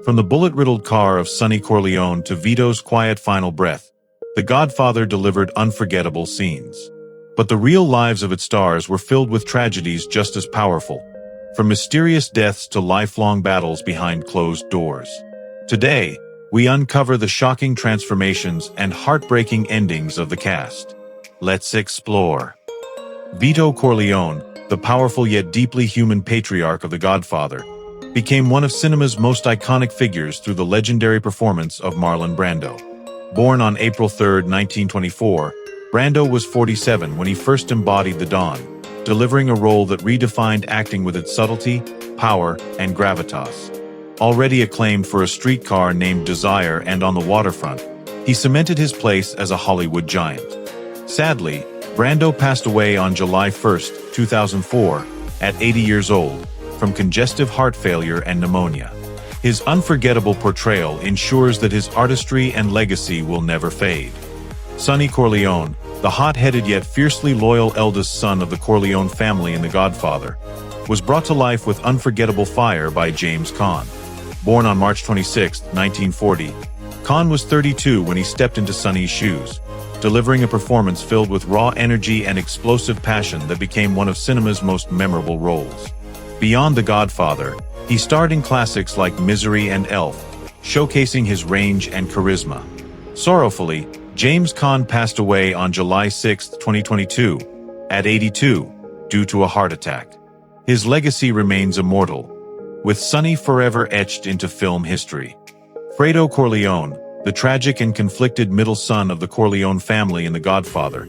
From the bullet-riddled car of Sonny Corleone to Vito's quiet final breath, The Godfather delivered unforgettable scenes. But the real lives of its stars were filled with tragedies just as powerful, from mysterious deaths to lifelong battles behind closed doors. Today, we uncover the shocking transformations and heartbreaking endings of the cast. Let's explore. Vito Corleone, the powerful yet deeply human patriarch of The Godfather, became one of cinema's most iconic figures through the legendary performance of Marlon Brando. Born on April 3, 1924, Brando was 47 when he first embodied the Don, delivering a role that redefined acting with its subtlety, power, and gravitas. Already acclaimed for A Streetcar Named Desire and On the Waterfront, he cemented his place as a Hollywood giant. Sadly, Brando passed away on July 1, 2004, at 80 years old, from congestive heart failure and pneumonia. His unforgettable portrayal ensures that his artistry and legacy will never fade. Sonny Corleone, the hot-headed yet fiercely loyal eldest son of the Corleone family in The Godfather, was brought to life with unforgettable fire by James Caan. Born on March 26, 1940, Caan was 32 when he stepped into Sonny's shoes, delivering a performance filled with raw energy and explosive passion that became one of cinema's most memorable roles. Beyond The Godfather, he starred in classics like Misery and Elf, showcasing his range and charisma. Sorrowfully, James Caan passed away on July 6, 2022, at 82, due to a heart attack. His legacy remains immortal, with Sonny forever etched into film history. Fredo Corleone, the tragic and conflicted middle son of the Corleone family in The Godfather,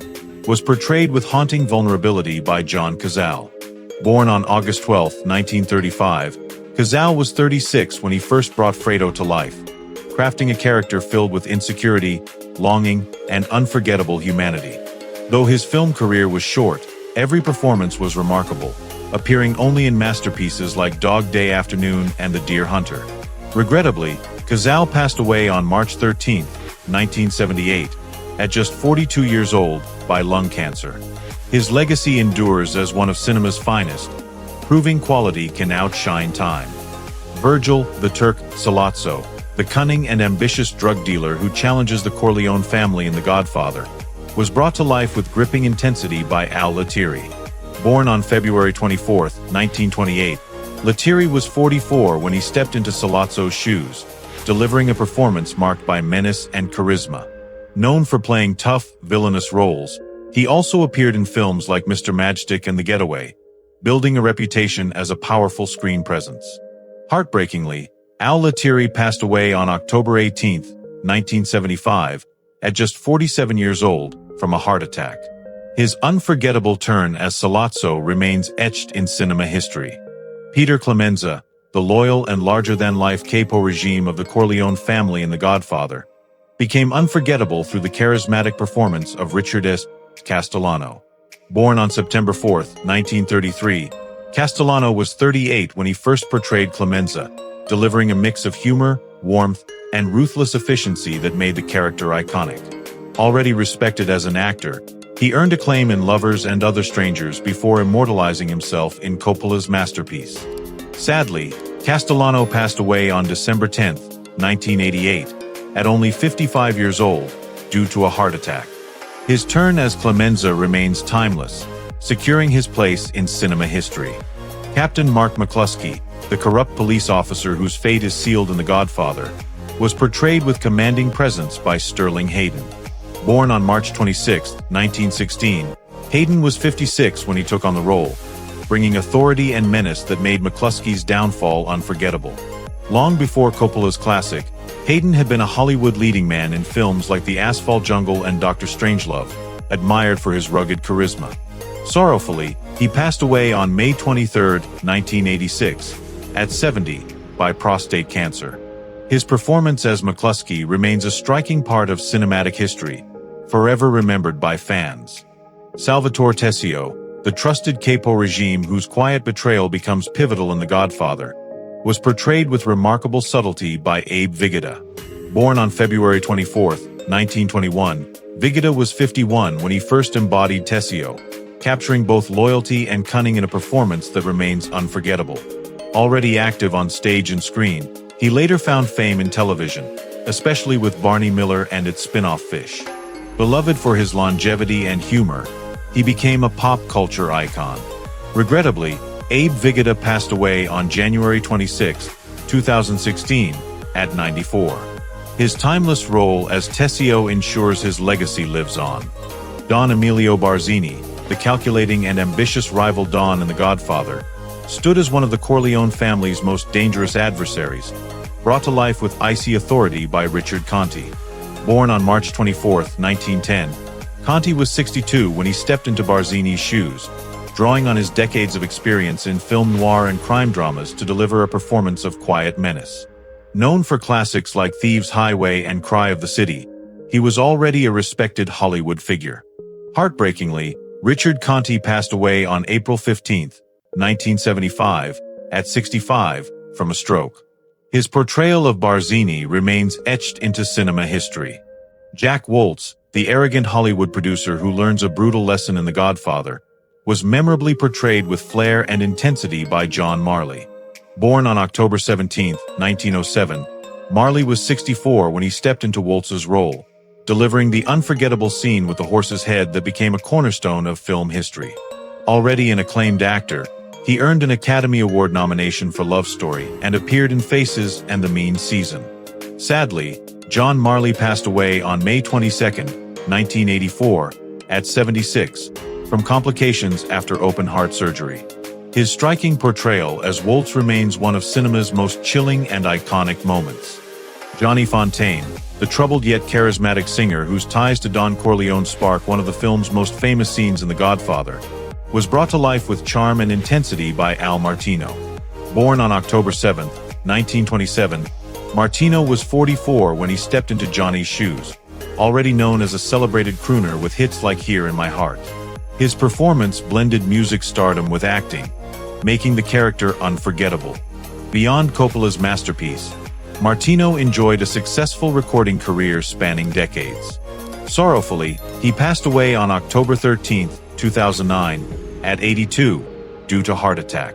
was portrayed with haunting vulnerability by John Cazale. Born on August 12, 1935, Cazale was 36 when he first brought Fredo to life, crafting a character filled with insecurity, longing, and unforgettable humanity. Though his film career was short, every performance was remarkable, appearing only in masterpieces like Dog Day Afternoon and The Deer Hunter. Regrettably, Cazale passed away on March 13, 1978, at just 42 years old, by lung cancer. His legacy endures as one of cinema's finest, proving quality can outshine time. Virgil, the Turk, Sollozzo, the cunning and ambitious drug dealer who challenges the Corleone family in The Godfather, was brought to life with gripping intensity by Lettieri. Born on February 24, 1928, Lettieri was 44 when he stepped into Sollozzo's shoes, delivering a performance marked by menace and charisma. Known for playing tough, villainous roles, he also appeared in films like Mr. Magstick and The Getaway, building a reputation as a powerful screen presence. Heartbreakingly, Lettieri passed away on October 18, 1975, at just 47 years old, from a heart attack. His unforgettable turn as Sollozzo remains etched in cinema history. Peter Clemenza, the loyal and larger-than-life capo regime of the Corleone family in The Godfather, became unforgettable through the charismatic performance of Richard S. Castellano. Born on September 4, 1933, Castellano was 38 when he first portrayed Clemenza, delivering a mix of humor, warmth, and ruthless efficiency that made the character iconic. Already respected as an actor, he earned acclaim in Lovers and Other Strangers before immortalizing himself in Coppola's masterpiece. Sadly, Castellano passed away on December 10, 1988, at only 55 years old, due to a heart attack. His turn as Clemenza remains timeless, securing his place in cinema history. Captain Mark McCluskey, the corrupt police officer whose fate is sealed in The Godfather, was portrayed with commanding presence by Sterling Hayden. Born on March 26, 1916, Hayden was 56 when he took on the role, bringing authority and menace that made McCluskey's downfall unforgettable. Long before Coppola's classic, Hayden had been a Hollywood leading man in films like The Asphalt Jungle and Dr. Strangelove, admired for his rugged charisma. Sorrowfully, he passed away on May 23, 1986, at 70, by prostate cancer. His performance as McCluskey remains a striking part of cinematic history, forever remembered by fans. Salvatore Tessio, the trusted capo regime whose quiet betrayal becomes pivotal in The Godfather, was portrayed with remarkable subtlety by Abe Vigoda. Born on February 24, 1921, Vigoda was 51 when he first embodied Tessio, capturing both loyalty and cunning in a performance that remains unforgettable. Already active on stage and screen, He later found fame in television, especially with Barney Miller and its spin-off Fish. Beloved for his longevity and humor, he became a pop culture icon. Regrettably, Abe Vigoda passed away on January 26, 2016, at 94. His timeless role as Tessio ensures his legacy lives on. Don Emilio Barzini, the calculating and ambitious rival Don in The Godfather, stood as one of the Corleone family's most dangerous adversaries, brought to life with icy authority by Richard Conte. Born on March 24, 1910, Conte was 62 when he stepped into Barzini's shoes, drawing on his decades of experience in film noir and crime dramas to deliver a performance of quiet menace. Known for classics like Thieves' Highway and Cry of the City, he was already a respected Hollywood figure. Heartbreakingly, Richard Conte passed away on April 15, 1975, at 65, from a stroke. His portrayal of Barzini remains etched into cinema history. Jack Woltz, the arrogant Hollywood producer who learns a brutal lesson in The Godfather, was memorably portrayed with flair and intensity by John Marley. Born on October 17, 1907, Marley was 64 when he stepped into Woltz's role, delivering the unforgettable scene with the horse's head that became a cornerstone of film history. Already an acclaimed actor, he earned an Academy Award nomination for Love Story and appeared in Faces and The Mean Season. Sadly, John Marley passed away on May 22, 1984, at 76, from complications after open-heart surgery. His striking portrayal as Woltz remains one of cinema's most chilling and iconic moments. Johnny Fontane, the troubled yet charismatic singer whose ties to Don Corleone spark one of the film's most famous scenes in The Godfather, was brought to life with charm and intensity by Al Martino. Born on October 7, 1927, Martino was 44 when he stepped into Johnny's shoes, already known as a celebrated crooner with hits like Here in My Heart. His performance blended music stardom with acting, making the character unforgettable. Beyond Coppola's masterpiece, Martino enjoyed a successful recording career spanning decades. Sorrowfully, he passed away on October 13, 2009, at 82, due to heart attack.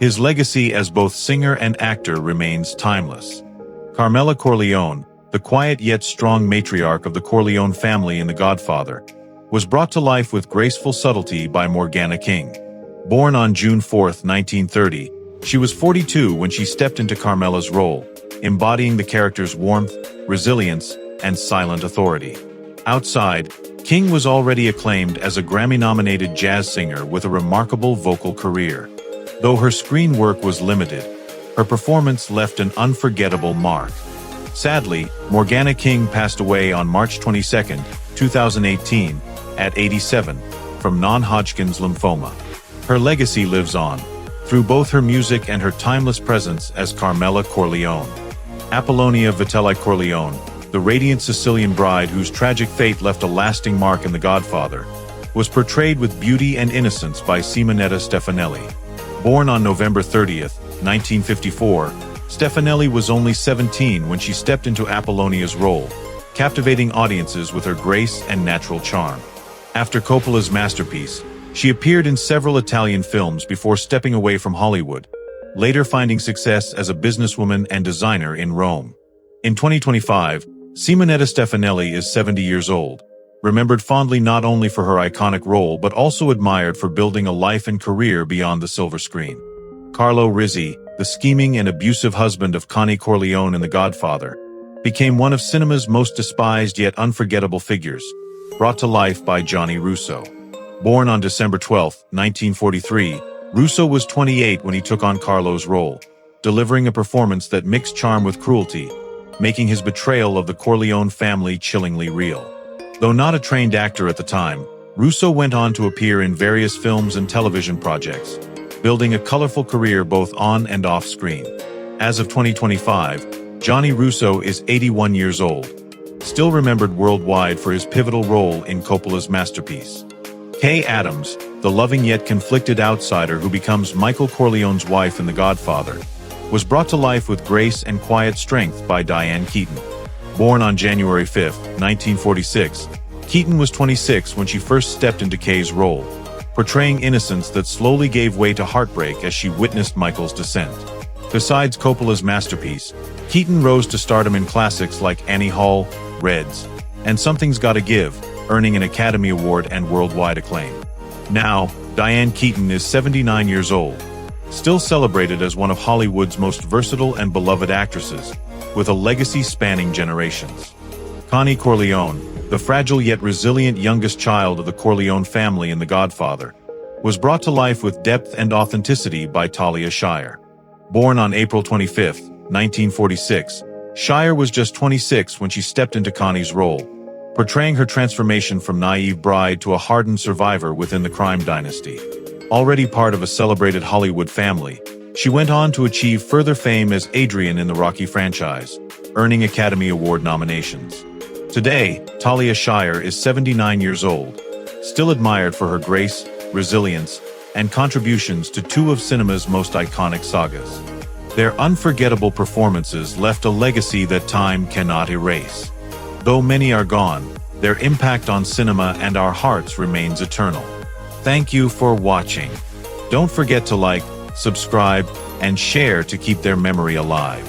His legacy as both singer and actor remains timeless. Carmela Corleone, the quiet yet strong matriarch of the Corleone family in The Godfather, was brought to life with graceful subtlety by Morgana King. Born on June 4, 1930, she was 42 when she stepped into Carmela's role, embodying the character's warmth, resilience, and silent authority. Outside, King was already acclaimed as a Grammy-nominated jazz singer with a remarkable vocal career. Though her screen work was limited, her performance left an unforgettable mark. Sadly, Morgana King passed away on March 22, 2018, at 87, from non-Hodgkin's lymphoma. Her legacy lives on, through both her music and her timeless presence as Carmela Corleone. Apollonia Vitelli Corleone, the radiant Sicilian bride whose tragic fate left a lasting mark in The Godfather, was portrayed with beauty and innocence by Simonetta Stefanelli. Born on November 30, 1954, Stefanelli was only 17 when she stepped into Apollonia's role, captivating audiences with her grace and natural charm. After Coppola's masterpiece, she appeared in several Italian films before stepping away from Hollywood, later finding success as a businesswoman and designer in Rome. In 2025, Simonetta Stefanelli is 70 years old, remembered fondly not only for her iconic role but also admired for building a life and career beyond the silver screen. Carlo Rizzi, the scheming and abusive husband of Connie Corleone in The Godfather, became one of cinema's most despised yet unforgettable figures, brought to life by Gianni Russo. Born on December 12, 1943, Russo was 28 when he took on Carlo's role, delivering a performance that mixed charm with cruelty, making his betrayal of the Corleone family chillingly real. Though not a trained actor at the time, Russo went on to appear in various films and television projects, building a colorful career both on and off screen. As of 2025, Gianni Russo is 81 years old, still remembered worldwide for his pivotal role in Coppola's masterpiece. Kay Adams, the loving yet conflicted outsider who becomes Michael Corleone's wife in The Godfather, was brought to life with grace and quiet strength by Diane Keaton. Born on January 5, 1946, Keaton was 26 when she first stepped into Kay's role, portraying innocence that slowly gave way to heartbreak as she witnessed Michael's descent. Besides Coppola's masterpiece, Keaton rose to stardom in classics like Annie Hall, Reds, and Something's Gotta Give, earning an Academy Award and worldwide acclaim. Now, Diane Keaton is 79 years old, still celebrated as one of Hollywood's most versatile and beloved actresses, with a legacy spanning generations. Connie Corleone, the fragile yet resilient youngest child of the Corleone family in The Godfather, was brought to life with depth and authenticity by Talia Shire. Born on April 25, 1946, Shire was just 26 when she stepped into Connie's role, portraying her transformation from naive bride to a hardened survivor within the crime dynasty. Already part of a celebrated Hollywood family, she went on to achieve further fame as Adrian in the Rocky franchise, earning Academy Award nominations. Today, Talia Shire is 79 years old, still admired for her grace, resilience, and contributions to two of cinema's most iconic sagas. Their unforgettable performances left a legacy that time cannot erase. Though many are gone, their impact on cinema and our hearts remains eternal. Thank you for watching. Don't forget to like, subscribe, and share to keep their memory alive.